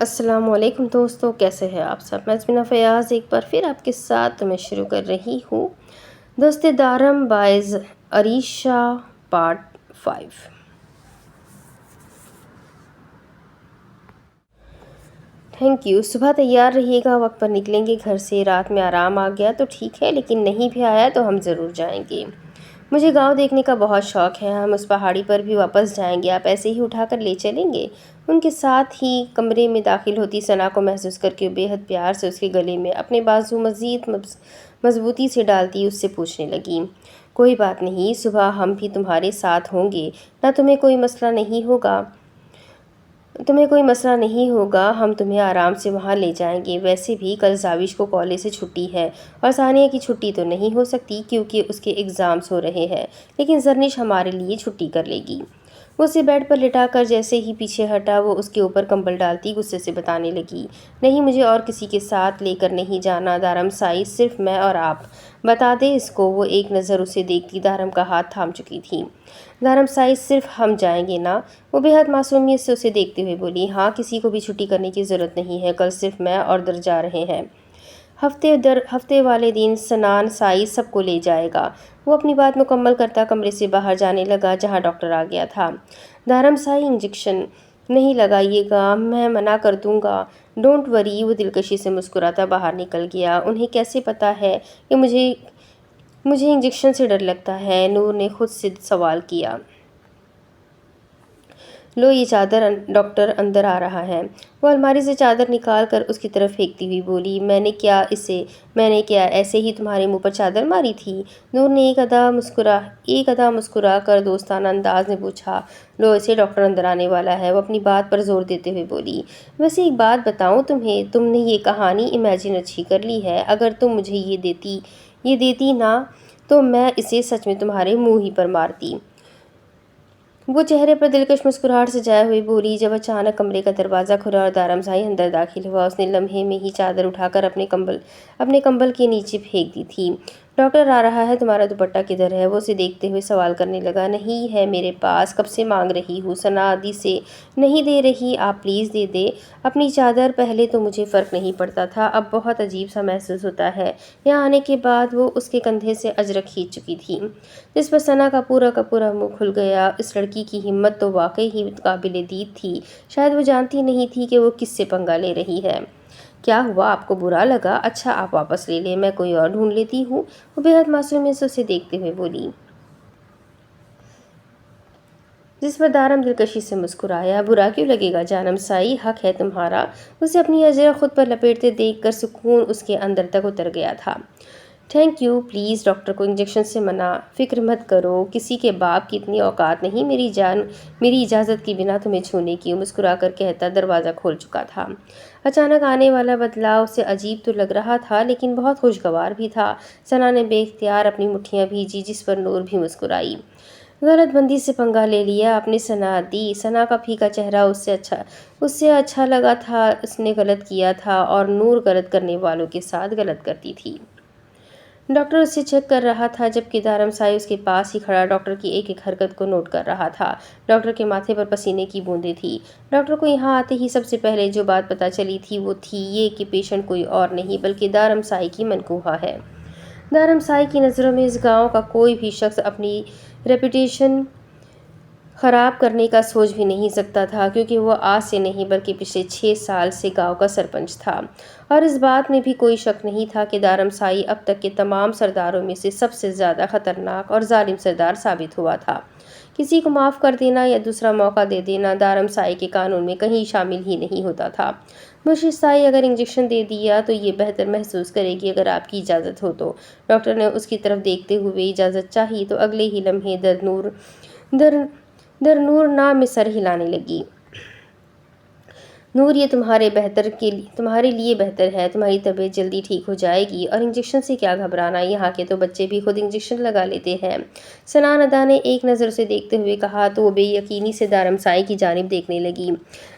السلام علیکم دوستو، کیسے ہیں آپ سب؟ میں ازمینہ فیاض ایک بار پھر آپ کے ساتھ میں شروع کر رہی ہوں دست دارم بائز عریشہ پارٹ 5۔ Thank you. صبح تیار رہیے گا، وقت پر نکلیں گے گھر سے۔ رات میں آرام آ گیا تو ٹھیک ہے، لیکن نہیں بھی آیا تو ہم ضرور جائیں گے۔ مجھے گاؤں دیکھنے کا بہت شوق ہے، ہم اس پہاڑی پر بھی واپس جائیں گے۔ آپ ایسے ہی اٹھا کر لے چلیں گے؟ ان کے ساتھ ہی کمرے میں داخل ہوتی ثنا کو محسوس کر کے بے حد پیار سے اس کے گلے میں اپنے بازو مزید مضبوطی سے ڈالتی اس سے پوچھنے لگی، کوئی بات نہیں، صبح ہم بھی تمہارے ساتھ ہوں گے، تمہیں کوئی مسئلہ نہیں ہوگا، ہم تمہیں آرام سے وہاں لے جائیں گے۔ ویسے بھی کل زاوش کو کالج سے چھٹی ہے اور ثانیہ کی چھٹی تو نہیں ہو سکتی کیونکہ اس کے ایگزامز ہو رہے ہیں، لیکن زرنش ہمارے لیے چھٹی کر لے گی۔ وہ اسے بیڈ پر لٹا کر جیسے ہی پیچھے ہٹا وہ اس کے اوپر کمبل ڈالتی غصے سے بتانے لگی، نہیں، مجھے اور کسی کے ساتھ لے کر نہیں جانا دارم سائی، صرف میں اور آپ، بتا دے اس کو۔ وہ ایک نظر اسے دیکھتی دارم کا ہاتھ تھام چکی تھی۔ دارم سائی، صرف ہم جائیں گے نا؟ وہ بے حد معصومیت سے اسے دیکھتے ہوئے بولی، ہاں، کسی کو بھی چھٹی کرنے کی ضرورت نہیں ہے، کل صرف میں اور در جا رہے ہیں۔ ہفتے والے دن سنان سائی سب کو لے جائے گا۔ وہ اپنی بات مکمل کرتا کمرے سے باہر جانے لگا جہاں ڈاکٹر آ گیا تھا۔ دارم سائی، انجیکشن نہیں لگائیے گا، میں منع کر دوں گا۔ ڈونٹ وری، وہ دلکشی سے مسکراتا باہر نکل گیا۔ انہیں کیسے پتا ہے کہ مجھے انجیکشن سے ڈر لگتا ہے؟ نور نے خود سے سوال کیا۔ لو یہ چادر، ڈاکٹر اندر آ رہا ہے۔ وہ الماری سے چادر نکال کر اس کی طرف پھینکتی ہوئی بولی، میں نے کیا ایسے ہی تمہارے منہ پر چادر ماری تھی؟ نور نے ایک ادا مسکرا کر دوستانہ انداز میں پوچھا۔ لو اسے، ڈاکٹر اندر آنے والا ہے، وہ اپنی بات پر زور دیتے ہوئے بولی۔ ویسے ایک بات بتاؤں تمہیں، تم نے یہ کہانی امیجن اچھی کر لی ہے، اگر تم مجھے یہ دیتی نا تو میں اسے سچ میں تمہارے منہ ہی پر مارتی۔ وہ چہرے پر دلکش مسکراہٹ سجائے ہوئے بولی جب اچانک کمرے کا دروازہ کھلا اور دارم سائی اندر داخل ہوا۔ اس نے لمحے میں ہی چادر اٹھا کر اپنے کمبل کے نیچے پھینک دی تھی۔ ڈاکٹر آ رہا ہے، تمہارا دوپٹہ کدھر ہے؟ وہ اسے دیکھتے ہوئے سوال کرنے لگا۔ نہیں ہے میرے پاس، کب سے مانگ رہی ہوں، ثنا عادی سے نہیں دے رہی، آپ پلیز دے دیں اپنی چادر۔ پہلے تو مجھے فرق نہیں پڑتا تھا، اب بہت عجیب سا محسوس ہوتا ہے۔ یہاں آنے کے بعد وہ اس کے کندھے سے اجرک کھینچ چکی تھی، جس پر ثنا کا پورا منہ کھل گیا۔ اس لڑکی کی ہمت تو واقعی ہی قابل دید تھی، شاید وہ جانتی نہیں تھی کہ وہ کس سے پنگا لے رہی ہے۔ کیا ہوا، آپ کو برا لگا؟ اچھا آپ واپس لے لیں، میں کوئی اور ڈھونڈ لیتی ہوں، وہ بے حد معصومیت سے اسے دیکھتے ہوئے بولی، جس پر دارم دلکشی سے مسکرایا۔ برا کیوں لگے گا جانم سائی، حق ہے تمہارا۔ اسے اپنی اجرک خود پر لپیٹتے دیکھ کر سکون اس کے اندر تک اتر گیا تھا۔ تھینک یو، پلیز ڈاکٹر کو انجیکشن سے منع فکر مت کرو، کسی کے باپ کی اتنی اوقات نہیں میری اجازت کے بنا تمہیں چھونے کی، مسکرا کر کہتا دروازہ کھول چکا تھا۔ اچانک آنے والا بدلاؤ اسے عجیب تو لگ رہا تھا لیکن بہت خوشگوار بھی تھا۔ ثنا نے بے اختیار اپنی مٹھیاں بھیجی جس پر نور بھی مسکرائی۔ غلط بندی سے پنگا لے لیا آپ نے ثنا دی۔ ثنا کا پھیکا چہرہ اس سے اچھا لگا تھا، اس نے غلط کیا تھا اور نور غلط کرنے والوں کے ساتھ غلط کرتی تھی۔ ڈاکٹر اس سے چیک کر رہا تھا جبکہ دارم سائی اس کے پاس ہی کھڑا ڈاکٹر کی ایک حرکت کو نوٹ کر رہا تھا۔ ڈاکٹر کے ماتھے پر پسینے کی بوندیں تھیں۔ ڈاکٹر کو یہاں آتے ہی سب سے پہلے جو بات پتہ چلی تھی وہ تھی یہ کہ پیشنٹ کوئی اور نہیں بلکہ دارم سائی کی منکوہا ہے۔ دارم سائی کی نظروں میں اس گاؤں کا کوئی بھی شخص اپنی ریپوٹیشن خراب کرنے کا سوچ بھی نہیں سکتا تھا، کیونکہ وہ آج سے نہیں بلکہ پچھلے 6 سال سے گاؤں کا سرپنچ تھا، اور اس بات میں بھی کوئی شک نہیں تھا کہ دارم سائی اب تک کے تمام سرداروں میں سے سب سے زیادہ خطرناک اور ظالم سردار ثابت ہوا تھا۔ کسی کو معاف کر دینا یا دوسرا موقع دے دینا دارم سائی کے قانون میں کہیں شامل ہی نہیں ہوتا تھا۔ مرشد سائی اگر انجیکشن دے دیا تو یہ بہتر محسوس کرے گی، اگر آپ کی اجازت ہو تو۔ ڈاکٹر نے اس کی طرف دیکھتے ہوئے اجازت چاہی تو اگلے ہی لمحے در نور نام میں سر ہلانے لگی۔ نور، یہ تمہارے لیے بہتر ہے، تمہاری طبیعت جلدی ٹھیک ہو جائے گی، اور انجیکشن سے کیا گھبرانا، یہاں کے تو بچے بھی خود انجیکشن لگا لیتے ہیں۔ سنان ادا نے ایک نظر اسے دیکھتے ہوئے کہا تو وہ بے یقینی سے دارم سائی کی جانب دیکھنے لگی۔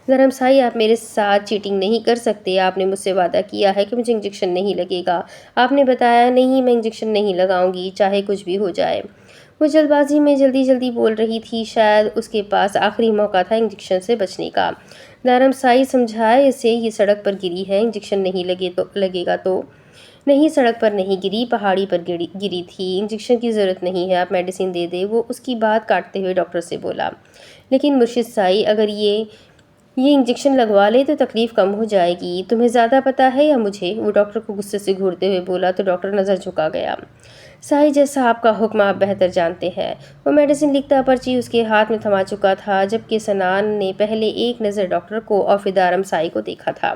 دارم سائی، آپ میرے ساتھ چیٹنگ نہیں کر سکتے، آپ نے مجھ سے وعدہ کیا ہے کہ مجھے انجیکشن نہیں لگے گا، آپ نے بتایا نہیں، میں انجیکشن نہیں لگاؤں گی چاہے کچھ بھی ہو جائے۔ وہ جلد بازی میں جلدی بول رہی تھی، شاید اس کے پاس آخری موقع تھا انجیکشن سے بچنے کا۔ دارم سائی سمجھائے اسے یہ سڑک پر گری ہے، انجیکشن نہیں لگے گا تو نہیں، سڑک پر نہیں گری، پہاڑی پر گری تھی، انجیکشن کی ضرورت نہیں ہے، آپ میڈیسن دے دیں، وہ اس کی بات کاٹتے ہوئے ڈاکٹر سے بولا۔ لیکن مرشد سائی اگر یہ انجیکشن لگوا لے تو تکلیف کم ہو جائے گی، تمہیں زیادہ پتہ ہے یا مجھے؟ وہ ڈاکٹر کو غصے سے گھورتے ہوئے بولا تو ڈاکٹر نظر جھکا گیا۔ سائی جیسا آپ کا حکم آپ بہتر جانتے ہیں۔ وہ میڈیسن لکھتا پرچی اس کے ہاتھ میں تھما چکا تھا جبکہ سنان نے پہلے ایک نظر ڈاکٹر کو اور پھر دارم سائی کو دیکھا تھا۔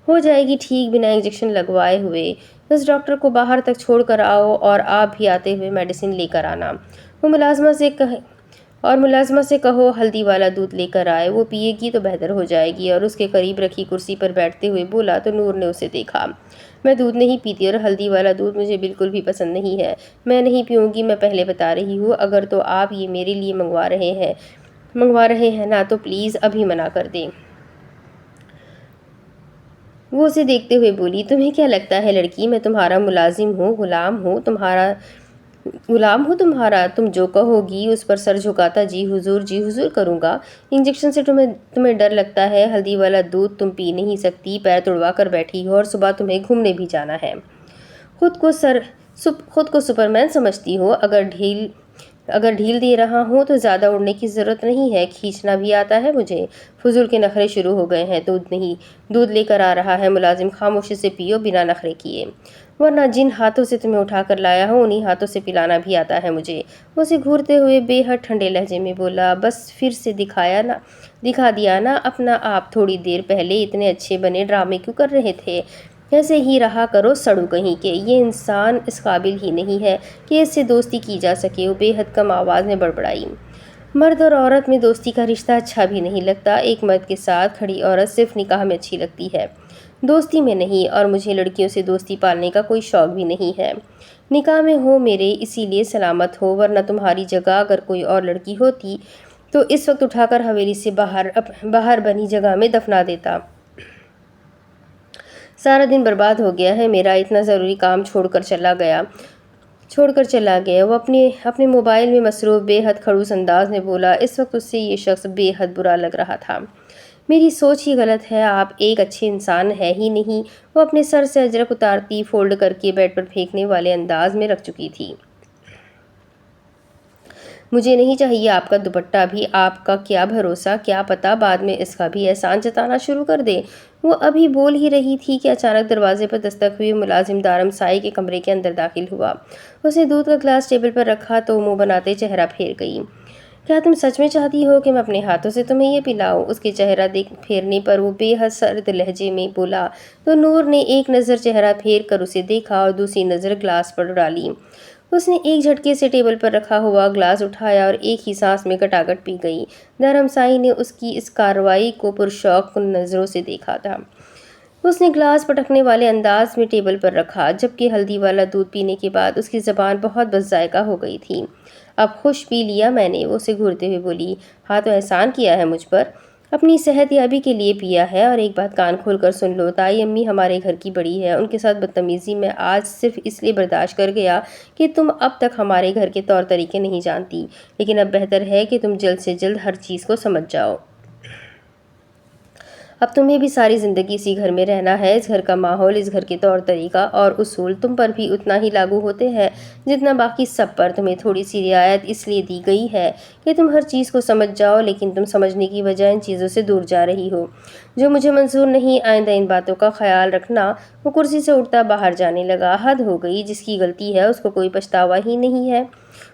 ہو جائے گی ٹھیک بنا انجیکشن لگوائے ہوئے، بس ڈاکٹر کو باہر تک چھوڑ کر آؤ اور آپ بھی آتے ہوئے میڈیسن لے کر آنا۔ وہ ملازمہ سے کہو ہلدی والا دودھ لے کر آئے، وہ پیے گی تو بہتر ہو جائے گی۔ اور اس کے قریب رکھی کرسی پر بیٹھتے ہوئے بولا تو نور نے اسے دیکھا۔ میں دودھ نہیں پیتی اور ہلدی والا دودھ مجھے بالکل بھی پسند نہیں ہے، میں نہیں پیوں گی، میں پہلے بتا رہی ہوں۔ اگر تو آپ یہ میرے لیے منگوا رہے ہیں نا تو پلیز ابھی منع کر دیں۔ وہ اسے دیکھتے ہوئے بولی، تمہیں کیا لگتا ہے لڑکی، میں تمہارا ملازم ہوں، غلام ہوں تمہارا، تم جو کہو گی اس پر سر جھکاتا جی حضور کروں گا۔ انجیکشن سے تمہیں ڈر لگتا ہے، ہلدی والا دودھ تم پی نہیں سکتی، پیر تڑوا کر بیٹھی ہو اور صبح تمہیں گھومنے بھی جانا ہے۔ خود کو سپرمین سمجھتی ہو، اگر ڈھیل دے رہا ہوں تو زیادہ اڑنے کی ضرورت نہیں ہے، کھینچنا بھی آتا ہے مجھے۔ فضول کے نخرے شروع ہو گئے ہیں، دودھ لے کر آ رہا ہے ملازم، خاموشی سے پیو بنا نخرے کیے، ورنہ جن ہاتھوں سے تمہیں اٹھا کر لایا ہوں انہی ہاتھوں سے پلانا بھی آتا ہے مجھے۔ وہ اسے گھورتے ہوئے بے حد ٹھنڈے لہجے میں بولا، بس پھر سے دکھا دیا نا اپنا آپ، تھوڑی دیر پہلے اتنے اچھے بنے ڈرامے کیوں کر رہے تھے؟ ایسے ہی رہا کرو سڑو کہیں کے، یہ انسان اس قابل ہی نہیں ہے کہ اس سے دوستی کی جا سکے۔ وہ بے حد کم آواز میں بڑبڑائی، مرد اور عورت میں دوستی کا رشتہ اچھا بھی نہیں لگتا، ایک مرد کے ساتھ کھڑی عورت صرف نکاح میں اچھی لگتی ہے، دوستی میں نہیں، اور مجھے لڑکیوں سے دوستی پالنے کا کوئی شوق بھی نہیں ہے۔ نکاح میں ہو میرے، اسی لیے سلامت ہو، ورنہ تمہاری جگہ اگر کوئی اور لڑکی ہوتی تو اس وقت اٹھا کر حویلی سے باہر بنی جگہ میں دفنا دیتا۔ سارا دن برباد ہو گیا ہے میرا، اتنا ضروری کام چھوڑ کر چلا گیا۔ وہ اپنے موبائل میں مصروف بے حد خڑوس انداز میں بولا، اس وقت اس سے یہ شخص بے حد برا لگ رہا تھا۔ میری سوچ ہی غلط ہے، آپ ایک اچھے انسان ہے ہی نہیں۔ وہ اپنے سر سے اجرک اتارتی فولڈ کر کے بیڈ پر پھینکنے والے انداز میں رکھ چکی تھی۔ مجھے نہیں چاہیے آپ کا دوپٹہ بھی، آپ کا کیا بھروسہ، کیا پتہ بعد میں اس کا بھی احسان جتانا شروع کر دے۔ وہ ابھی بول ہی رہی تھی کہ اچانک دروازے پر دستک ہوئی، ملازم دارم سائی کے کمرے کے اندر داخل ہوا۔ اس نے دودھ کا گلاس ٹیبل پر رکھا تو منہ بناتے چہرہ پھیر گئی۔ کیا تم سچ میں چاہتی ہو کہ میں اپنے ہاتھوں سے تمہیں یہ پلاؤں؟ اس کے چہرہ پھیرنے پر وہ بے حد سرد لہجے میں بولا تو نور نے ایک نظر چہرہ پھیر کر اسے دیکھا اور دوسری نظر گلاس پر ڈالی۔ اس نے ایک جھٹکے سے ٹیبل پر رکھا ہوا گلاس اٹھایا اور ایک ہی سانس میں گٹاگٹ پی گئی۔ دھرم سائی نے اس کی اس کارروائی کو پرشوق نظروں سے دیکھا تھا۔ اس نے گلاس پٹکنے والے انداز میں ٹیبل پر رکھا، جبکہ ہلدی والا دودھ پینے کے بعد اس کی زبان بہت بد ذائقہ ہو گئی تھی۔ اب خوش پی لیا میں نے، وہ اسے گھورتے ہوئے بولی۔ ہاں تو احسان کیا ہے مجھ پر، اپنی صحت یابی کے لیے پیا ہے۔ اور ایک بات کان کھول کر سن لو، تائی امی ہمارے گھر کی بڑی ہے، ان کے ساتھ بدتمیزی میں آج صرف اس لیے برداشت کر گیا کہ تم اب تک ہمارے گھر کے طور طریقے نہیں جانتی، لیکن اب بہتر ہے کہ تم جلد سے جلد ہر چیز کو سمجھ جاؤ۔ اب تمہیں بھی ساری زندگی اسی گھر میں رہنا ہے، اس گھر کا ماحول، اس گھر کے طور طریقہ اور اصول تم پر بھی اتنا ہی لاگو ہوتے ہیں جتنا باقی سب پر۔ تمہیں تھوڑی سی رعایت اس لیے دی گئی ہے کہ تم ہر چیز کو سمجھ جاؤ، لیکن تم سمجھنے کی بجائے ان چیزوں سے دور جا رہی ہو جو مجھے منظور نہیں، آئندہ ان باتوں کا خیال رکھنا۔ وہ کرسی سے اٹھتا باہر جانے لگا۔ حد ہو گئی، جس کی غلطی ہے اس کو کوئی پچھتاوا ہی نہیں ہے،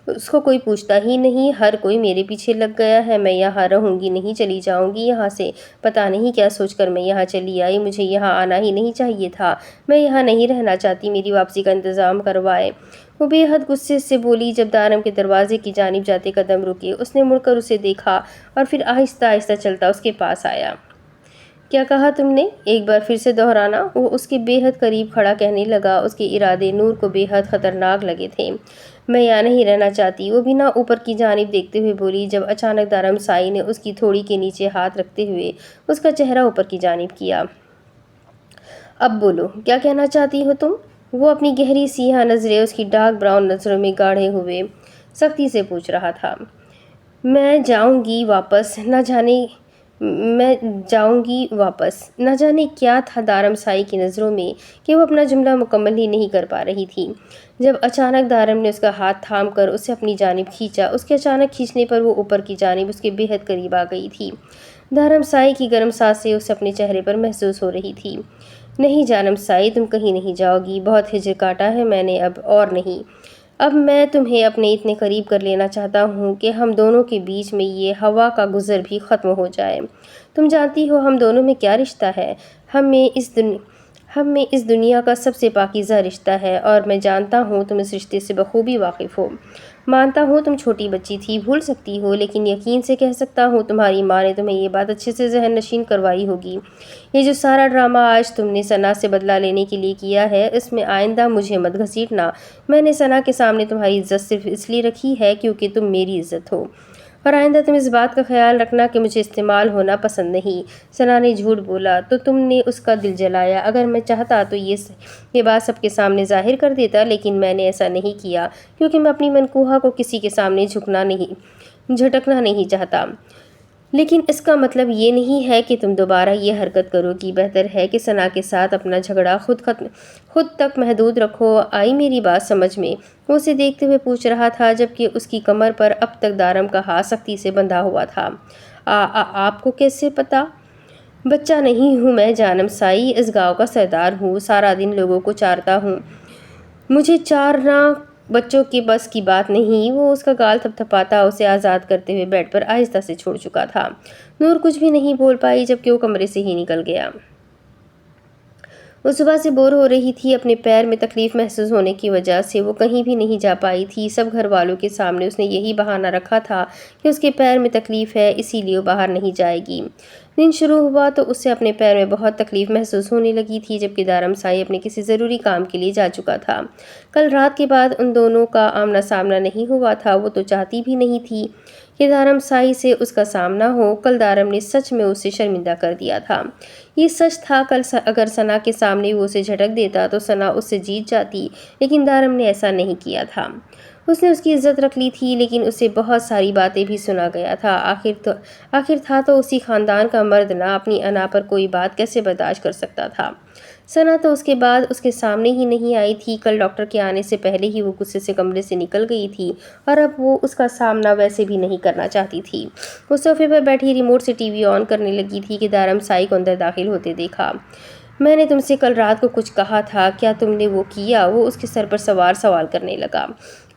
اس کو کوئی پوچھتا ہی نہیں، ہر کوئی میرے پیچھے لگ گیا ہے، میں یہاں رہوں گی نہیں، چلی جاؤں گی یہاں سے۔ پتہ نہیں کیا سوچ کر میں یہاں چلی آئی، مجھے یہاں آنا ہی نہیں چاہیے تھا، میں یہاں نہیں رہنا چاہتی، میری واپسی کا انتظام کروائے۔ وہ بے حد غصے سے بولی۔ جب دارم کے دروازے کی جانب جاتے قدم رکے، اس نے مڑ کر اسے دیکھا اور پھر آہستہ آہستہ چلتا اس کے پاس آیا۔ کیا کہا تم نے؟ ایک بار پھر سے دہرانا، وہ اس کے بے حد قریب کھڑا کہنے لگا۔ اس کے ارادے نور کو بے حد خطرناک لگے تھے۔ میں یہاں نہیں رہنا چاہتی، وہ بنا اوپر کی جانب دیکھتے ہوئے بولی، جب اچانک دارم سائی نے اس کی تھوڑی کے نیچے ہاتھ رکھتے ہوئے اس کا چہرہ اوپر کی جانب کیا۔ اب بولو، کیا کہنا چاہتی ہو تم؟ وہ اپنی گہری سیاہ نظریں اس کی ڈارک براؤن نظروں میں گاڑے ہوئے سختی سے پوچھ رہا تھا۔ میں جاؤں گی واپس، نہ جانے میں جاؤں گی واپس۔ نہ جانے کیا تھا دارم سائی کی نظروں میں کہ وہ اپنا جملہ مکمل ہی نہیں کر پا رہی تھی جب اچانک دارم نے اس کا ہاتھ تھام کر اسے اپنی جانب کھینچا۔ اس کے اچانک کھینچنے پر وہ اوپر کی جانب اس کے بے حد قریب آ گئی تھی۔ دارم سائی کی گرم سانسیں اسے اپنے چہرے پر محسوس ہو رہی تھی۔ نہیں جانم سائی، تم کہیں نہیں جاؤ گی، بہت ہجر کاٹا ہے میں نے اب، اور نہیں۔ اب میں تمہیں اپنے اتنے قریب کر لینا چاہتا ہوں کہ ہم دونوں کے بیچ میں یہ ہوا کا گزر بھی ختم ہو جائے۔ تم جانتی ہو ہم دونوں میں کیا رشتہ ہے؟ ہم میں اس دنیا کا سب سے پاکیزہ رشتہ ہے، اور میں جانتا ہوں تم اس رشتے سے بخوبی واقف ہو۔ مانتا ہوں تم چھوٹی بچی تھی، بھول سکتی ہو، لیکن یقین سے کہہ سکتا ہوں تمہاری ماں نے تمہیں یہ بات اچھے سے ذہن نشین کروائی ہوگی۔ یہ جو سارا ڈرامہ آج تم نے ثنا سے بدلہ لینے کے لیے کیا ہے، اس میں آئندہ مجھے مت گھسیٹنا۔ میں نے ثنا کے سامنے تمہاری عزت صرف اس لیے رکھی ہے کیونکہ تم میری عزت ہو، اور آئندہ تم اس بات کا خیال رکھنا کہ مجھے استعمال ہونا پسند نہیں۔ ثنا نے جھوٹ بولا تو تم نے اس کا دل جلایا۔ اگر میں چاہتا تو یہ بات سب کے سامنے ظاہر کر دیتا، لیکن میں نے ایسا نہیں کیا کیونکہ میں اپنی منقوہہ کو کسی کے سامنے جھٹکنا نہیں چاہتا۔ لیکن اس کا مطلب یہ نہیں ہے کہ تم دوبارہ یہ حرکت کرو گی۔ بہتر ہے کہ ثنا کے ساتھ اپنا جھگڑا خود تک محدود رکھو۔ آئی میری بات سمجھ میں؟ وہ اسے دیکھتے ہوئے پوچھ رہا تھا جبکہ اس کی کمر پر اب تک دارم کا ہاتھ سختی سے بندھا ہوا تھا۔ آپ کو کیسے پتا؟ بچہ نہیں ہوں میں جانم سائی، اس گاؤں کا سردار ہوں، سارا دن لوگوں کو چارتا ہوں، مجھے چارنا بچوں کے بس کی بات نہیں۔ وہ اس کا گال تھپتھپاتا اسے آزاد کرتے ہوئے بیڈ پر آہستہ سے چھوڑ چکا تھا۔ نور کچھ بھی نہیں بول پائی جبکہ وہ کمرے سے ہی نکل گیا۔ وہ صبح سے بور ہو رہی تھی، اپنے پیر میں تکلیف محسوس ہونے کی وجہ سے وہ کہیں بھی نہیں جا پائی تھی۔ سب گھر والوں کے سامنے اس نے یہی بہانہ رکھا تھا کہ اس کے پیر میں تکلیف ہے، اسی لیے وہ باہر نہیں جائے گی۔ دن شروع ہوا تو اسے اپنے پیر میں بہت تکلیف محسوس ہونے لگی تھی جبکہ دارم سائی اپنے کسی ضروری کام کے لیے جا چکا تھا۔ کل رات کے بعد ان دونوں کا آمنا سامنا نہیں ہوا تھا۔ وہ تو چاہتی بھی نہیں تھی کہ دارم سائی سے اس کا سامنا ہو۔ کل دارم نے سچ میں اسے شرمندہ کر دیا تھا۔ یہ سچ تھا کل اگر ثنا کے سامنے وہ اسے جھٹک دیتا تو ثنا اس سے جیت جاتی، لیکن دارم نے ایسا نہیں کیا تھا۔ اس نے اس کی عزت رکھ لی تھی، لیکن اسے بہت ساری باتیں بھی سنا گیا تھا۔ آخر تھا تو اسی خاندان کا مرد نہ اپنی انا پر کوئی بات کیسے برداشت کر سکتا تھا؟ ثنا تو اس کے بعد اس کے سامنے ہی نہیں آئی تھی۔ کل ڈاکٹر کے آنے سے پہلے ہی وہ غصے سے کمرے سے نکل گئی تھی، اور اب وہ اس کا سامنا ویسے بھی نہیں کرنا چاہتی تھی۔ وہ صوفے پر بیٹھی ریموٹ سے ٹی وی آن کرنے لگی تھی کہ دارم سائی کو اندر داخل ہوتے دیکھا۔ میں نے تم سے کل رات کو کچھ کہا تھا، کیا تم نے وہ کیا؟ وہ اس کے سر پر سوال کرنے لگا۔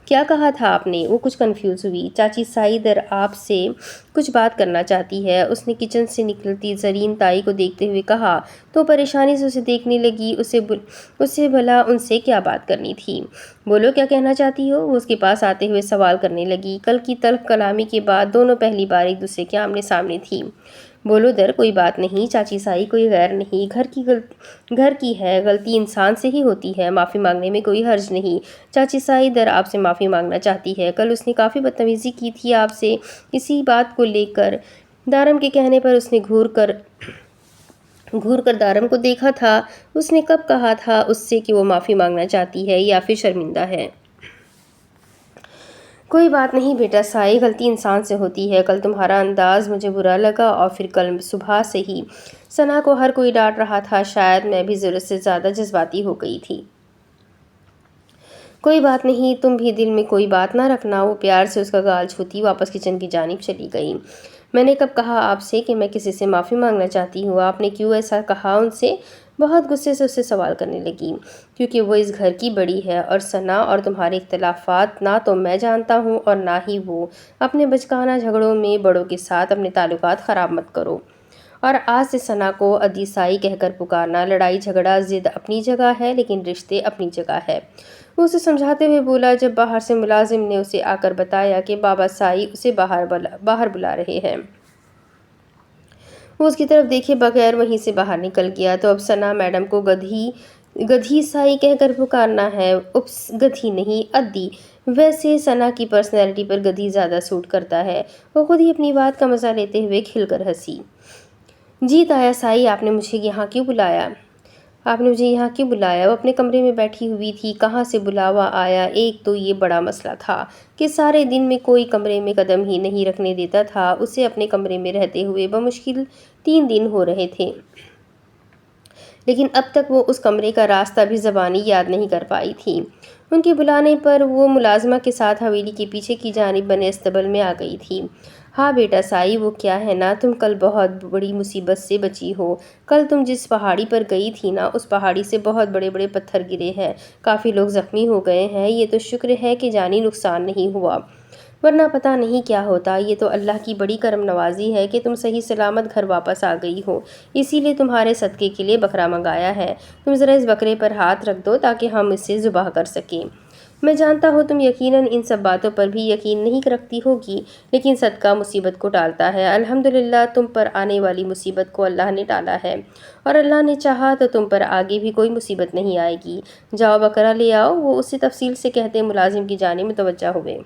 کیا کہا تھا آپ نے؟ وہ کچھ کنفیوز ہوئی۔ چاچی سائی در آپ سے کچھ بات کرنا چاہتی ہے، اس نے کچن سے نکلتی زرین تائی کو دیکھتے ہوئے کہا تو پریشانی سے اسے دیکھنے لگی۔ اسے بھلا ان سے کیا بات کرنی تھی؟ بولو کیا کہنا چاہتی ہو؟ وہ اس کے پاس آتے ہوئے سوال کرنے لگی۔ کل کی تلخ کلامی کے بعد دونوں پہلی بار ایک دوسرے کے آمنے سامنے تھی۔ بولو در، کوئی بات نہیں چاچی سائی، کوئی غیر نہیں، گھر کی ہے، غلطی انسان سے ہی ہوتی ہے، معافی مانگنے میں کوئی حرج نہیں۔ چاچی سائی در آپ سے معافی مانگنا چاہتی ہے، کل اس نے کافی بدتمیزی کی تھی آپ سے اسی بات کو لے کر۔ دارم کے کہنے پر اس نے گھور کر دارم کو دیکھا تھا۔ اس نے کب کہا تھا اس سے کہ وہ معافی مانگنا چاہتی ہے یا پھر شرمندہ ہے؟ کوئی بات نہیں بیٹا سائی، غلطی انسان سے ہوتی ہے، کل تمہارا انداز مجھے برا لگا، اور پھر کل صبح سے ہی ثنا کو ہر کوئی ڈانٹ رہا تھا، شاید میں بھی ضرورت سے زیادہ جذباتی ہو گئی تھی۔ کوئی بات نہیں، تم بھی دل میں کوئی بات نہ رکھنا۔ وہ پیار سے اس کا گال چھوتی واپس کچن کی جانب چلی گئی۔ میں نے کب کہا آپ سے کہ میں کسی سے معافی مانگنا چاہتی ہوں؟ آپ نے کیوں ایسا کہا ان سے؟ بہت غصے سے اس سے سوال کرنے لگی۔ کیونکہ وہ اس گھر کی بڑی ہے، اور ثنا اور تمہارے اختلافات نہ تو میں جانتا ہوں اور نہ ہی وہ۔ اپنے بچکانہ جھگڑوں میں بڑوں کے ساتھ اپنے تعلقات خراب مت کرو۔ اور آج سے ثنا کو ادی سائی کہہ کر پکارنا۔ لڑائی جھگڑا ضد اپنی جگہ ہے، لیکن رشتے اپنی جگہ ہے۔ وہ اسے سمجھاتے ہوئے بولا جب باہر سے ملازم نے اسے آ کر بتایا کہ بابا سائی اسے باہر بلا رہے ہیں۔ وہ اس کی طرف دیکھے بغیر وہیں سے باہر نکل گیا۔ تو اب ثنا میڈم کو گدھی سائی کہہ کر پکارنا ہے؟ اپس، گدھی نہیں، ادی۔ ویسے ثنا کی پرسنالٹی پر گدھی زیادہ سوٹ کرتا ہے۔ وہ خود ہی اپنی بات کا مزہ لیتے ہوئے کھل کر ہنسی۔ جی تایا سائی، آپ نے مجھے یہاں کیوں بلایا؟ آپ نے مجھے یہاں کیوں بلایا؟ وہ اپنے کمرے میں بیٹھی ہوئی تھی، کہاں سے بلاوا آیا؟ ایک تو یہ بڑا مسئلہ تھا کہ سارے دن میں کوئی کمرے میں قدم ہی نہیں رکھنے دیتا تھا۔ اسے اپنے کمرے میں رہتے ہوئے بمشکل 3 دن ہو رہے تھے، لیکن اب تک وہ اس کمرے کا راستہ بھی زبانی یاد نہیں کر پائی تھی۔ ان کے بلانے پر وہ ملازمہ کے ساتھ حویلی کے پیچھے کی جانب بنے استبل میں آ گئی تھی۔ ہاں بیٹا سائی، وہ کیا ہے نا، تم کل بہت بڑی مصیبت سے بچی ہو۔ کل تم جس پہاڑی پر گئی تھی نا، اس پہاڑی سے بہت بڑے بڑے پتھر گرے ہیں، کافی لوگ زخمی ہو گئے ہیں۔ یہ تو شکر ہے کہ جانی نقصان نہیں ہوا، ورنہ پتہ نہیں کیا ہوتا۔ یہ تو اللہ کی بڑی کرم نوازی ہے کہ تم صحیح سلامت گھر واپس آ گئی ہو، اسی لیے تمہارے صدقے کے لیے بکرا منگایا ہے۔ تم ذرا اس بکرے پر ہاتھ رکھ دو تاکہ ہم اسے ذبح کر سکیں۔ میں جانتا ہوں تم یقیناً ان سب باتوں پر بھی یقین نہیں رکھتی ہوگی، لیکن صدقہ مصیبت کو ٹالتا ہے۔ الحمدللہ تم پر آنے والی مصیبت کو اللہ نے ٹالا ہے، اور اللہ نے چاہا تو تم پر آگے بھی کوئی مصیبت نہیں آئے گی۔ جاؤ بکرا لے آؤ۔ وہ اسے تفصیل سے کہتے ملازم کی جانب متوجہ ہوئے۔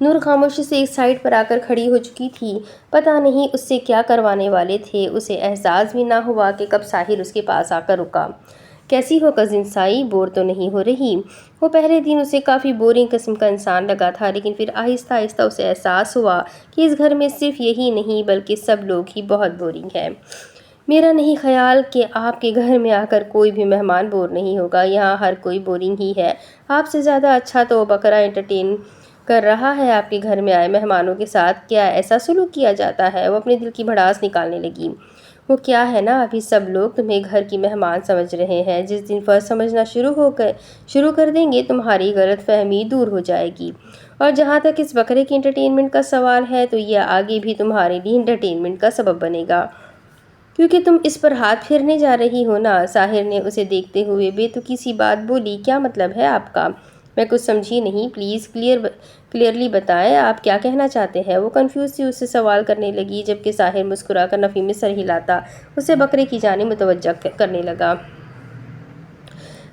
نور خاموشی سے ایک سائیڈ پر آ کر کھڑی ہو چکی تھی۔ پتہ نہیں اس سے کیا کروانے والے تھے۔ اسے احساس بھی نہ ہوا کہ کب ساحر اس کے پاس آ کر رکا۔ کیسی ہو کزن سائی، بور تو نہیں ہو رہی؟ وہ پہلے دن اسے کافی بورنگ قسم کا انسان لگا تھا، لیکن پھر آہستہ آہستہ اسے احساس ہوا کہ اس گھر میں صرف یہی نہیں بلکہ سب لوگ ہی بہت بورنگ ہیں۔ میرا نہیں خیال کہ آپ کے گھر میں آ کر کوئی بھی مہمان بور نہیں ہوگا۔ یہاں ہر کوئی بورنگ ہی ہے۔ آپ سے زیادہ اچھا تو بکرا انٹرٹین کر رہا ہے آپ کے گھر میں آئے مہمانوں کے ساتھ۔ کیا ایسا سلوک کیا جاتا ہے؟ وہ اپنے دل کی بھڑاس نکالنے لگی۔ وہ کیا ہے نا، ابھی سب لوگ تمہیں گھر کی مہمان سمجھ رہے ہیں۔ جس دن فرض سمجھنا شروع کر دیں گے تمہاری غلط فہمی دور ہو جائے گی۔ اور جہاں تک اس بکرے کی انٹرٹینمنٹ کا سوال ہے تو یہ آگے بھی تمہارے لیے انٹرٹینمنٹ کا سبب بنے گا، کیونکہ تم اس پر ہاتھ پھیرنے جا رہی ہو نا۔ ساحر نے اسے دیکھتے ہوئے بے تکی سی بات بولی۔ کیا مطلب ہے آپ کا؟ میں کچھ سمجھی نہیں، پلیز کلیئرلی بتائیں، آپ کیا کہنا چاہتے ہیں؟ وہ کنفیوز سی اس سے سوال کرنے لگی، جبکہ ساحر مسکرا کر نفی میں سر ہلاتا اسے بکرے کی جانب متوجہ کرنے لگا۔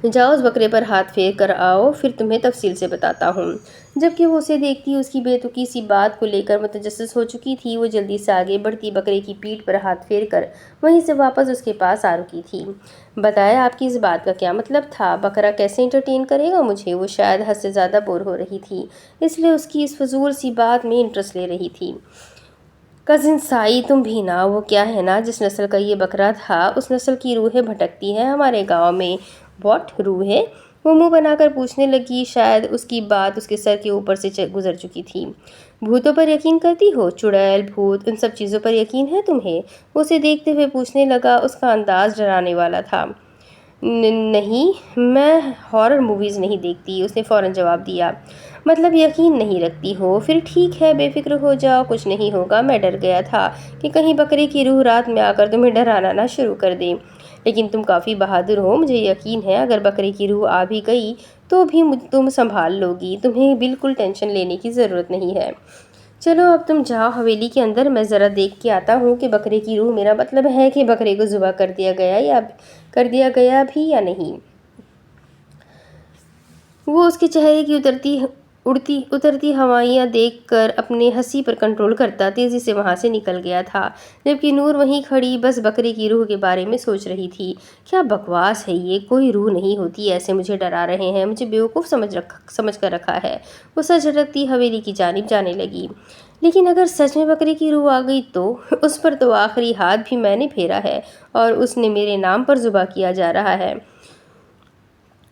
جاؤ اس بکرے پر ہاتھ پھیر کر آؤ، پھر تمہیں تفصیل سے بتاتا ہوں۔ جبکہ وہ اسے دیکھتی اس کی بے تکی سی بات کو لے کر متجسس ہو چکی تھی، وہ جلدی سے آگے بڑھتی بکرے کی پیٹھ پر ہاتھ پھیر کر وہیں سے واپس اس کے پاس آ رکی تھی۔ بتائیں آپ کی اس بات کا کیا مطلب تھا؟ بکرا کیسے انٹرٹین کرے گا مجھے؟ وہ شاید حد سے زیادہ بور ہو رہی تھی، اس لیے اس کی اس فضول سی بات میں انٹرسٹ لے رہی تھی۔ کزن سائی تم بھی نا، وہ کیا ہے نا، جس نسل کا یہ بکرا تھا اس نسل کی روحیں بھٹکتی ہیں ہمارے گاؤں میں۔ واٹ روحیں؟ وہ منہ بنا کر پوچھنے لگی، شاید اس کی بات اس کے سر کے اوپر سے گزر چکی تھی۔ بھوتوں پر یقین کرتی ہو؟ چڑیل، بھوت، ان سب چیزوں پر یقین ہے تمہیں؟ وہ اسے دیکھتے ہوئے پوچھنے لگا۔ اس کا انداز ڈرانے والا تھا۔ نہیں، میں ہارر موویز نہیں دیکھتی، اس نے فوراً جواب دیا۔ مطلب یقین نہیں رکھتی ہو؟ پھر ٹھیک ہے، بے فکر ہو جاؤ، کچھ نہیں ہوگا۔ میں ڈر گیا تھا کہ کہیں بکرے کی روح رات میں آ کر تمہیں ڈرانا نہ شروع کر دے، لیکن تم کافی بہادر ہو، مجھے یقین ہے اگر بکرے کی روح آ بھی گئی تو بھی تم سنبھال لو گی، تمہیں بالکل ٹینشن لینے کی ضرورت نہیں ہے۔ چلو اب تم جاؤ حویلی کے اندر، میں ذرا دیکھ کے آتا ہوں کہ بکرے کی روح، میرا مطلب ہے کہ بکرے کو ذبح کر دیا گیا بھی یا نہیں۔ وہ اس کے چہرے کی اترتی ہوائیاں دیکھ کر اپنے ہنسی پر کنٹرول کرتا تیزی سے وہاں سے نکل گیا تھا، جبکہ نور وہیں کھڑی بس بکرے کی روح کے بارے میں سوچ رہی تھی۔ کیا بکواس ہے یہ، کوئی روح نہیں ہوتی، ایسے مجھے ڈرا رہے ہیں، مجھے بیوقوف سمجھ کر رکھا ہے۔ وہ سر جھٹکتی حویلی کی جانب جانے لگی۔ لیکن اگر سچ میں بکرے کی روح آ گئی تو اس پر تو آخری ہاتھ بھی میں نے پھیرا ہے اور اس نے میرے نام پر ذبح کیا جا رہا ہے۔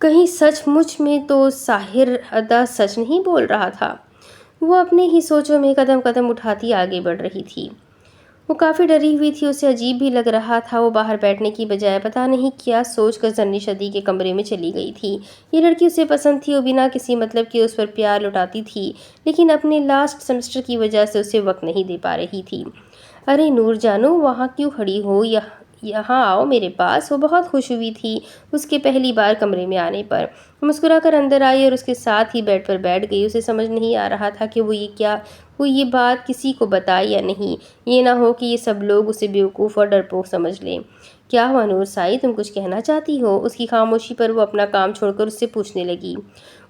کہیں سچ مچ میں تو ساحر ادا سچ نہیں بول رہا تھا؟ وہ اپنے ہی سوچوں میں قدم قدم اٹھاتی آگے بڑھ رہی تھی۔ وہ کافی ڈری ہوئی تھی، اسے عجیب بھی لگ رہا تھا۔ وہ باہر بیٹھنے کی بجائے پتہ نہیں کیا سوچ کر زنی شدی کے کمرے میں چلی گئی تھی۔ یہ لڑکی اسے پسند تھی، وہ بنا کسی مطلب کے اس پر پیار لٹاتی تھی، لیکن اپنے لاسٹ سیمسٹر کی وجہ سے اسے وقت نہیں دے پا رہی تھی۔ ارے نور جانو، وہاں کیوں کھڑی ہو، یہاں آؤ میرے پاس۔ وہ بہت خوش ہوئی تھی اس کے پہلی بار کمرے میں آنے پر۔ وہ مسکرا کر اندر آئی اور اس کے ساتھ ہی بیڈ پر بیٹھ گئی۔ اسے سمجھ نہیں آ رہا تھا کہ وہ یہ بات کسی کو بتائے یا نہیں، یہ نہ ہو کہ یہ سب لوگ اسے بیوقوف اور ڈرپوک سمجھ لیں۔ کیا ہوا نور سائی، تم کچھ کہنا چاہتی ہو؟ اس کی خاموشی پر وہ اپنا کام چھوڑ کر اس سے پوچھنے لگی۔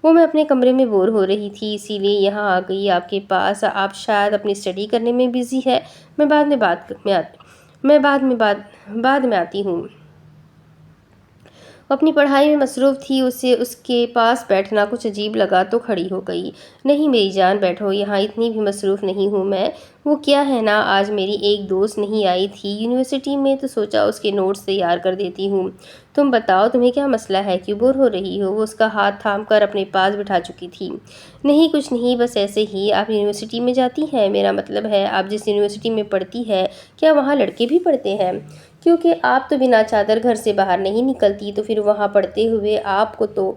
میں اپنے کمرے میں بور ہو رہی تھی، اسی لیے یہاں آ گئی آپ کے پاس۔ آپ شاید اپنی اسٹڈی کرنے میں بزی ہے، میں بعد میں آتی ہوں۔ وہ اپنی پڑھائی میں مصروف تھی، اسے اس کے پاس بیٹھنا کچھ عجیب لگا تو کھڑی ہو گئی۔ نہیں میری جان، بیٹھو، یہاں اتنی بھی مصروف نہیں ہوں میں۔ وہ کیا ہے نا، آج میری ایک دوست نہیں آئی تھی یونیورسٹی میں، تو سوچا اس کے نوٹس تیار کر دیتی ہوں۔ تم بتاؤ تمہیں کیا مسئلہ ہے، کیوں بور ہو رہی ہو؟ وہ اس کا ہاتھ تھام کر اپنے پاس بٹھا چکی تھی۔ نہیں کچھ نہیں، بس ایسے ہی۔ آپ یونیورسٹی میں جاتی ہیں؟ میرا مطلب ہے آپ جس یونیورسٹی میں پڑھتی ہے کیا وہاں لڑکے بھی پڑھتے ہیں؟ کیونکہ آپ تو بنا چادر گھر سے باہر نہیں نکلتی، تو پھر وہاں پڑھتے ہوئے آپ کو تو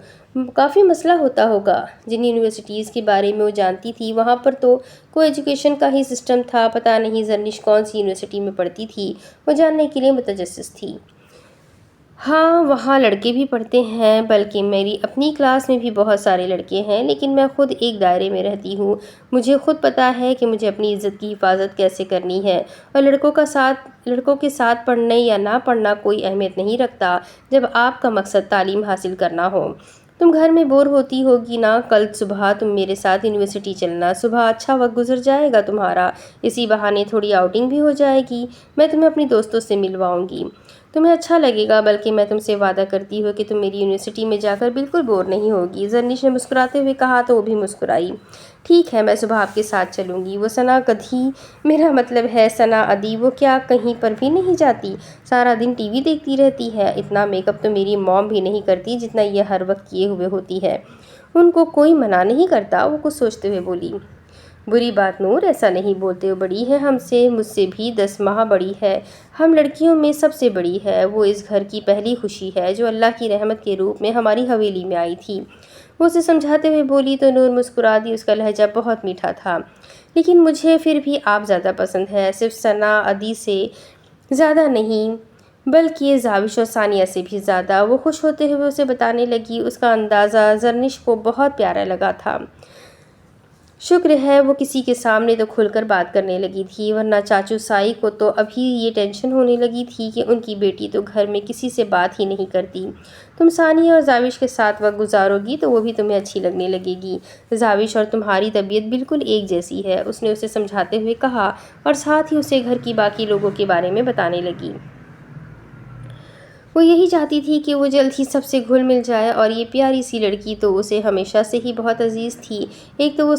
کافی مسئلہ ہوتا ہوگا۔ جن یونیورسٹیز کے بارے میں وہ جانتی تھی وہاں پر تو کوئی ایجوکیشن کا ہی سسٹم تھا۔ پتہ نہیں زرنش کون سی یونیورسٹی میں پڑھتی تھی، وہ جاننے کے لیے متجسس تھی۔ ہاں وہاں لڑکے بھی پڑھتے ہیں، بلکہ میری اپنی کلاس میں بھی بہت سارے لڑکے ہیں، لیکن میں خود ایک دائرے میں رہتی ہوں۔ مجھے خود پتہ ہے کہ مجھے اپنی عزت کی حفاظت کیسے کرنی ہے، اور لڑکوں کے ساتھ پڑھنے یا نہ پڑھنا کوئی اہمیت نہیں رکھتا جب آپ کا مقصد تعلیم حاصل کرنا ہو۔ تم گھر میں بور ہوتی ہوگی نا، کل صبح تم میرے ساتھ یونیورسٹی چلنا، صبح اچھا وقت گزر جائے گا تمہارا، اسی بہانے تھوڑی آؤٹنگ بھی ہو جائے گی، میں تمہیں اپنی دوستوں سے ملواؤں گی، تمہیں اچھا لگے گا، بلکہ میں تم سے وعدہ کرتی ہوں کہ تم میری یونیورسٹی میں جا کر بالکل بور نہیں ہوگی۔ زرنش نے مسکراتے ہوئے کہا تو وہ بھی مسکرائی۔ ٹھیک ہے، میں صبح آپ کے ساتھ چلوں گی۔ وہ ثنا گدھی، میرا مطلب ہے ثنا ادھی، وہ کیا کہیں پر بھی نہیں جاتی؟ سارا دن ٹی وی دیکھتی رہتی ہے۔ اتنا میک اپ تو میری موم بھی نہیں کرتی جتنا یہ ہر وقت کیے ہوئے ہوتی ہے۔ ان کو کوئی منع نہیں کرتا، وہ کچھ سوچتے ہوئے بولی۔ بری بات نور، ایسا نہیں بولتے، وہ بڑی ہے ہم سے، مجھ سے بھی 10 ماہ بڑی ہے، ہم لڑکیوں میں سب سے بڑی ہے، وہ اس گھر کی پہلی خوشی ہے جو اللہ کی رحمت کے روپ میں ہماری حویلی میں آئی تھی۔ وہ اسے سمجھاتے ہوئے بولی تو نور مسکرا دی، اس کا لہجہ بہت میٹھا تھا۔ لیکن مجھے پھر بھی آپ زیادہ پسند ہے، صرف ثنا ادھی سے زیادہ نہیں بلکہ زاوش اور ثانیہ سے بھی زیادہ۔ وہ خوش ہوتے ہوئے اسے بتانے لگی، اس کا اندازہ زرنش کو بہت پیارا لگا تھا۔ شکر ہے وہ کسی کے سامنے تو کھل کر بات کرنے لگی تھی، ورنہ چاچو سائی کو تو ابھی یہ ٹینشن ہونے لگی تھی کہ ان کی بیٹی تو گھر میں کسی سے بات ہی نہیں کرتی۔ تم ثانیہ اور زاوش کے ساتھ وقت گزارو گی تو وہ بھی تمہیں اچھی لگنے لگے گی۔ زاوش اور تمہاری طبیعت بالکل ایک جیسی ہے، اس نے اسے سمجھاتے ہوئے کہا، اور ساتھ ہی اسے گھر کی باقی لوگوں کے بارے میں بتانے لگی۔ وہ یہی چاہتی تھی کہ وہ جلد ہی سب سے گھل مل جائے، اور یہ پیاری سی لڑکی تو اسے ہمیشہ سے ہی بہت عزیز تھی۔ ایک تو وہ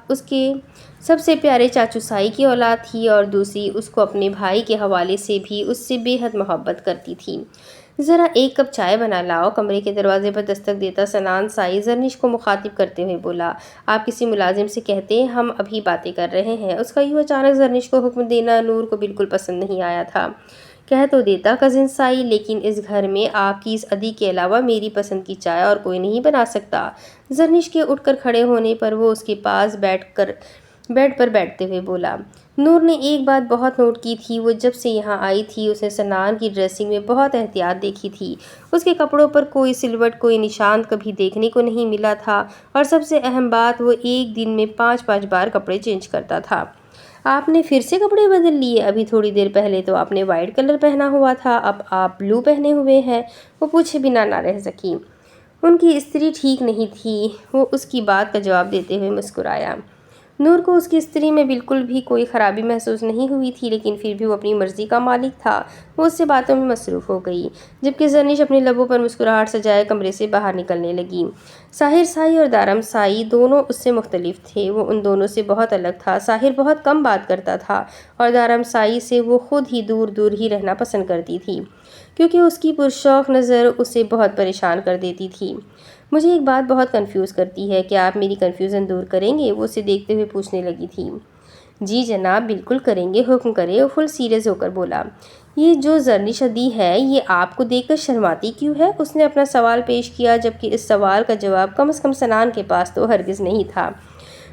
اس کے سب سے پیارے چاچو سائی کی اولاد تھی، اور دوسری اس کو اپنے بھائی کے حوالے سے بھی اس سے بے حد محبت کرتی تھی۔ ذرا ایک کپ چائے بنا لاؤ، کمرے کے دروازے پر دستک دیتا سنان سائی زرنش کو مخاطب کرتے ہوئے بولا۔ آپ کسی ملازم سے کہتے، ہم ابھی باتیں کر رہے ہیں۔ اس کا یوں اچانک زرنش کو حکم دینا نور کو بالکل پسند نہیں آیا تھا۔ کہہ تو دیتا کزن سائی، لیکن اس گھر میں آپ کی اس ادھی کے علاوہ میری پسند کی چائے اور کوئی نہیں بنا سکتا۔ زرنش کے اٹھ کر کھڑے ہونے پر وہ اس کے پاس بیڈ پر بیٹھتے ہوئے بولا۔ نور نے ایک بات بہت نوٹ کی تھی، وہ جب سے یہاں آئی تھی اس نے سنان کی ڈریسنگ میں بہت احتیاط دیکھی تھی۔ اس کے کپڑوں پر کوئی سلوٹ، کوئی نشان کبھی دیکھنے کو نہیں ملا تھا، اور سب سے اہم بات، وہ ایک دن میں 5 بار کپڑے چینج کرتا تھا۔ آپ نے پھر سے کپڑے بدل لیے؟ ابھی تھوڑی دیر پہلے تو آپ نے وائٹ کلر پہنا ہوا تھا، اب آپ بلو پہنے ہوئے ہیں۔ وہ پوچھے بنا نہ رہ سکی۔ ان کی استری ٹھیک نہیں تھی، وہ اس کی بات کا جواب دیتے ہوئے مسکرایا۔ نور کو اس کی استری میں بالکل بھی کوئی خرابی محسوس نہیں ہوئی تھی، لیکن پھر بھی وہ اپنی مرضی کا مالک تھا، وہ اس سے باتوں میں مصروف ہو گئی، جبکہ زرنش اپنے لبوں پر مسکراہٹ سجائے کمرے سے باہر نکلنے لگی۔ ساحر سائی اور دارم سائی دونوں اس سے مختلف تھے، وہ ان دونوں سے بہت الگ تھا۔ ساحر بہت کم بات کرتا تھا، اور دارم سائی سے وہ خود ہی دور دور ہی رہنا پسند کرتی تھی، کیونکہ اس کی پرشوق نظر اسے بہت پریشان کر دیتی تھی۔ مجھے ایک بات بہت کنفیوز کرتی ہے، کیا آپ میری کنفیوژن دور کریں گے؟ وہ اسے دیکھتے ہوئے پوچھنے لگی تھی۔ جی جناب، بالکل کریں گے، حکم کرے، وہ فل سیریس ہو کر بولا۔ یہ جو زرنش ادھی ہے، یہ آپ کو دیکھ کر شرماتی کیوں ہے؟ اس نے اپنا سوال پیش کیا، جبکہ اس سوال کا جواب کم از کم سنان کے پاس تو ہرگز نہیں تھا۔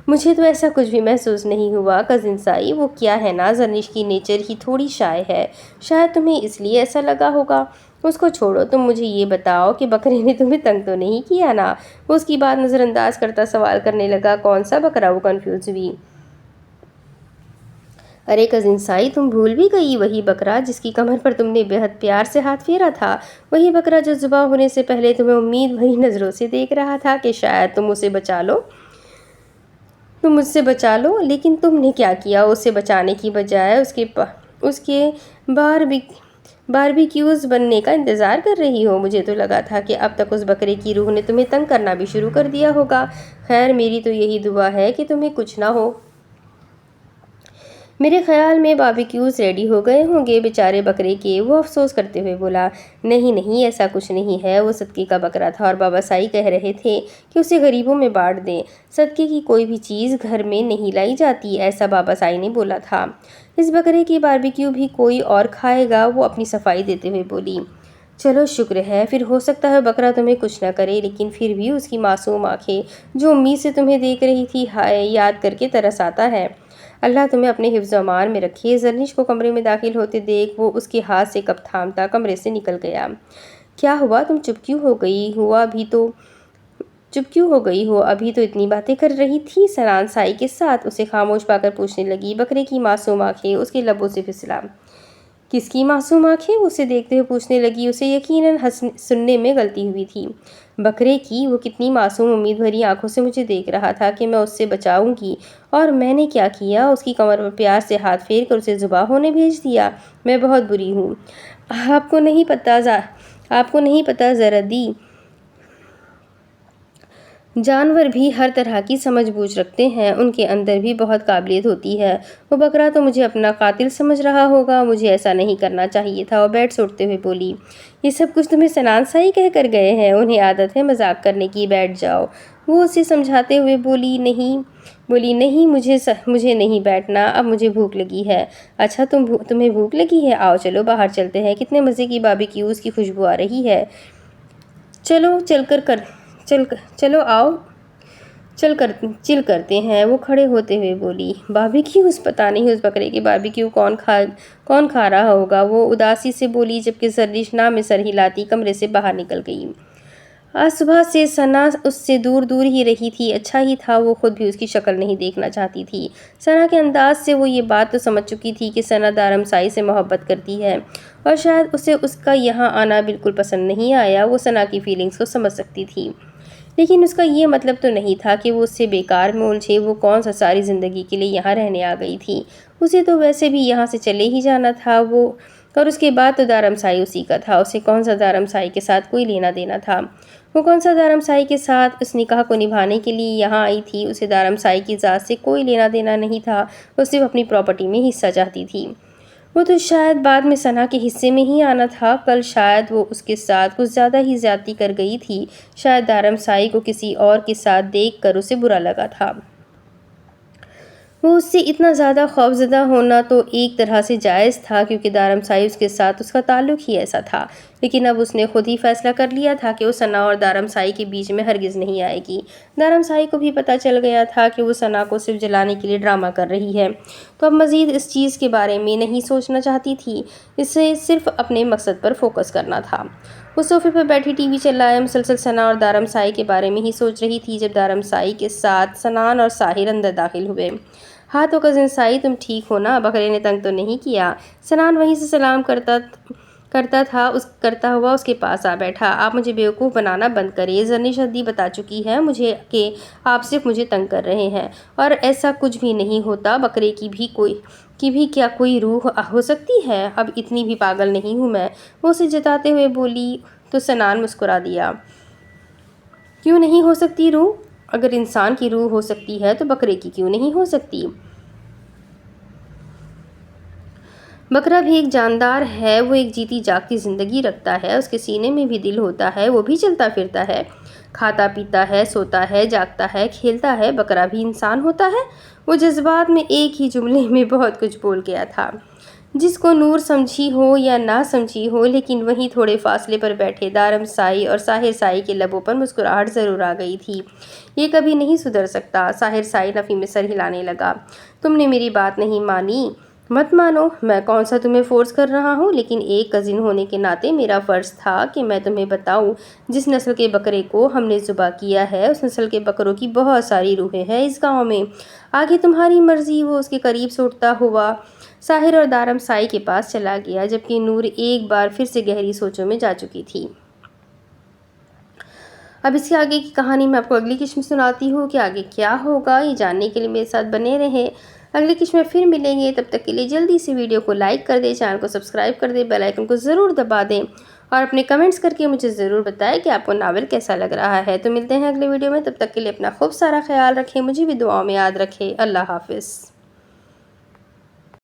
مجھے تو ایسا کچھ بھی محسوس نہیں ہوا کزن سائی، وہ کیا ہے نا، زرنش کی نیچر ہی تھوڑی شائع ہے، شاید تمہیں اس لیے ایسا لگا ہوگا۔ اس کو چھوڑو، تم مجھے یہ بتاؤ کہ بکرے نے تمہیں تنگ تو نہیں کیا نا؟ وہ اس کی بات نظر انداز کرتا سوال کرنے لگا۔ کون سا بکرا؟ وہ کنفیوز ہوئی۔ ارے کزن سائی، تم بھول بھی گئی، وہی بکرا جس کی کمر پر تم نے بے حد پیار سے ہاتھ پھیرا تھا، وہی بکرا جو ذبح ہونے سے پہلے تمہیں امید بھری نظروں سے دیکھ رہا تھا کہ شاید تم مجھ سے بچا لو، لیکن تم نے کیا کیا؟ اسے بچانے کی بجائے اس کے باربیکیوز بننے کا انتظار کر رہی ہو؟ مجھے تو لگا تھا کہ اب تک اس بکرے کی روح نے تمہیں تنگ کرنا بھی شروع کر دیا ہوگا۔ خیر، میری تو یہی دعا ہے کہ تمہیں کچھ نہ ہو۔ میرے خیال میں باربیکیوز ریڈی ہو گئے ہوں گے بیچارے بکرے کے، وہ افسوس کرتے ہوئے بولا۔ نہیں نہیں، ایسا کچھ نہیں ہے، وہ صدقے کا بکرا تھا اور بابا سائی کہہ رہے تھے کہ اسے غریبوں میں بانٹ دیں۔ صدقے کی کوئی بھی چیز گھر میں نہیں لائی جاتی، ایسا بابا سائی نے بولا تھا۔ اس بکرے کی باربیکیو بھی کوئی اور کھائے گا، وہ اپنی صفائی دیتے ہوئے بولی۔ چلو شکر ہے، پھر ہو سکتا ہے بکرا تمہیں کچھ نہ کرے، لیکن پھر بھی اس کی معصوم آنکھیں جو امید سے تمہیں دیکھ رہی تھی، ہائے یاد کر کے ترس آتا ہے۔ اللہ تمہیں اپنے حفظ و امان میں رکھے۔ زرنش کو کمرے میں داخل ہوتے دیکھ وہ اس کے ہاتھ سے کپ تھامتا کمرے سے نکل گیا۔ کیا ہوا، تم چپ کیوں ہو گئی ہو؟ ابھی تو اتنی باتیں کر رہی تھی سنان سائی کے ساتھ۔ اسے خاموش پا کر پوچھنے لگی۔ بکرے کی معصوم آنکھیں اس کے لبوں سے پھسلا۔ کس کی معصوم آنکھیں؟ اسے دیکھتے ہوئے پوچھنے لگی۔ اسے یقیناً سننے میں غلطی ہوئی تھی۔ بکرے کی وہ کتنی معصوم امید بھری آنکھوں سے مجھے دیکھ رہا تھا کہ میں اس سے بچاؤں گی، اور میں نے کیا کیا؟ اس کی کمر پر پیار سے ہاتھ پھیر کر اسے ذبح ہونے بھیج دیا۔ میں بہت بری ہوں۔ آپ کو نہیں پتہ زردی جانور بھی ہر طرح کی سمجھ بوجھ رکھتے ہیں، ان کے اندر بھی بہت قابلیت ہوتی ہے۔ وہ بکرا تو مجھے اپنا قاتل سمجھ رہا ہوگا، مجھے ایسا نہیں کرنا چاہیے تھا۔ اور بیڈ سے اٹھتے ہوئے بولی، یہ سب کچھ تمہیں سنان سائی کہہ کر گئے ہیں؟ انہیں عادت ہے مذاق کرنے کی، بیٹھ جاؤ۔ وہ اسے سمجھاتے ہوئے بولی نہیں مجھے نہیں بیٹھنا، اب مجھے بھوک لگی ہے۔ اچھا تمہیں بھوک لگی ہے؟ آؤ چلو باہر چلتے ہیں، کتنے مزے کی باربیکیوز کی خوشبو آ رہی ہے۔ چلو آؤ چل کرتے ہیں۔ وہ کھڑے ہوتے ہوئے بولی۔ باربیکیوز؟ پتہ نہیں اس بکرے کی باربیکیو کون کھا رہا ہوگا، وہ اداسی سے بولی، جبکہ زرنش نہ میں سر ہلاتی کمرے سے باہر نکل گئی۔ آج صبح سے ثنا اس سے دور ہی رہی تھی، اچھا ہی تھا، وہ خود بھی اس کی شکل نہیں دیکھنا چاہتی تھی۔ ثنا کے انداز سے وہ یہ بات تو سمجھ چکی تھی کہ ثنا دارم سائی سے محبت کرتی ہے، اور شاید اسے اس کا یہاں آنا بالکل پسند نہیں آیا۔ وہ ثنا کی فیلنگز کو سمجھ سکتی تھی، لیکن اس کا یہ مطلب تو نہیں تھا کہ وہ اس سے بیکار میں الجھے۔ وہ کون سا ساری زندگی کے لیے یہاں رہنے آ گئی تھی؟ اسے تو ویسے بھی یہاں سے چلے ہی جانا تھا، اور اس کے بعد تو دارم سائی اسی کا تھا۔ اسے کون سا دارم سائی کے ساتھ کوئی لینا دینا تھا؟ وہ کون سا دارم سائی کے ساتھ اس نکاح کو نبھانے کے لیے یہاں آئی تھی؟ اسے دارم سائی کی ذات سے کوئی لینا دینا نہیں تھا، وہ صرف اپنی پراپرٹی میں حصہ چاہتی تھی۔ وہ تو شاید بعد میں ثنا کے حصے میں ہی آنا تھا۔ کل شاید وہ اس کے ساتھ کچھ زیادہ ہی زیادتی کر گئی تھی، شاید دارم سائی کو کسی اور کے ساتھ دیکھ کر اسے برا لگا تھا۔ وہ اس سے اتنا زیادہ خوفزدہ ہونا تو ایک طرح سے جائز تھا، کیونکہ دارم سائی اس کے ساتھ اس کا تعلق ہی ایسا تھا، لیکن اب اس نے خود ہی فیصلہ کر لیا تھا کہ وہ ثنا اور دارم سائی کے بیچ میں ہرگز نہیں آئے گی۔ دارم سائی کو بھی پتہ چل گیا تھا کہ وہ ثنا کو صرف جلانے کے لیے ڈرامہ کر رہی ہے، تو اب مزید اس چیز کے بارے میں نہیں سوچنا چاہتی تھی، اسے صرف اپنے مقصد پر فوکس کرنا تھا۔ وہ صوفے پر بیٹھی ٹی وی چلائے مسلسل ثنا اور دارم سائی کے بارے میں ہی سوچ رہی تھی، جب دارم سائی کے ساتھ سنان اور ساحر اندر داخل ہوئے۔ ہاں تو کزن سائی، تم ٹھیک ہو نا؟ بکرے نے تنگ تو نہیں کیا؟ سنان وہیں سے سلام کرتا ہوا اس کے پاس آ بیٹھا۔ آپ مجھے بیوقوف بنانا بند کریں، زرنش حدی بتا چکی ہے مجھے کہ آپ صرف مجھے تنگ کر رہے ہیں، اور ایسا کچھ بھی نہیں ہوتا۔ بکرے کی بھی کیا کوئی روح ہو سکتی ہے؟ اب اتنی بھی پاگل نہیں ہوں میں، وہ اسے جتاتے ہوئے بولی، تو سنان مسکرا دیا۔ کیوں نہیں ہو سکتی روح؟ اگر انسان کی روح ہو سکتی ہے تو بکرے کی کیوں نہیں ہو سکتی؟ بکرا بھی ایک جاندار ہے، وہ ایک جیتی جاگتی زندگی رکھتا ہے، اس کے سینے میں بھی دل ہوتا ہے، وہ بھی چلتا پھرتا ہے، کھاتا پیتا ہے، سوتا ہے، جاگتا ہے، کھیلتا ہے۔ بکرا بھی انسان ہوتا ہے۔ وہ جذبات میں ایک ہی جملے میں بہت کچھ بول گیا تھا۔ جس کو نور سمجھی ہو یا نہ سمجھی ہو، لیکن وہیں تھوڑے فاصلے پر بیٹھے دارم سائی اور ساحر سائی کے لبوں پر مسکراہٹ ضرور آ گئی تھی۔ یہ کبھی نہیں سدھر سکتا۔ ساحر سائی نفی میں سر ہلانے لگا۔ تم نے میری بات نہیں مانی؟ مت مانو، میں کون سا تمہیں فورس کر رہا ہوں، لیکن ایک کزن ہونے کے ناطے میرا فرض تھا کہ میں تمہیں بتاؤں، جس نسل کے بکرے کو ہم نے ذبح کیا ہے، اس نسل کے بکروں کی بہت ساری روحیں ہیں اس گاؤں میں۔ آگے تمہاری مرضی۔ وہ اس کے قریب سے اٹھتا ہوا ساحر اور دارم سائی کے پاس چلا گیا، جبکہ نور ایک بار پھر سے گہری سوچوں میں جا چکی تھی۔ اب اس کے آگے کی کہانی میں آپ کو اگلی قسط میں سناتی ہوں کہ آگے کیا ہوگا۔ یہ جاننے کے لیے میرے ساتھ بنے رہیں۔ اگلی قسط میں پھر ملیں گے، تب تک کے لیے جلدی سے ویڈیو کو لائک کر دیں، چینل کو سبسکرائب کر دیں، بیل آئیکن کو ضرور دبا دیں اور اپنے کمنٹس کر کے مجھے ضرور بتائیں کہ آپ کو ناول کیسا لگ رہا ہے۔ تو ملتے ہیں اگلے ویڈیو میں، تب تک کے لیے اپنا خوب سارا خیال رکھیں، مجھے بھی دعاؤں میں یاد رکھیں۔ اللہ حافظ۔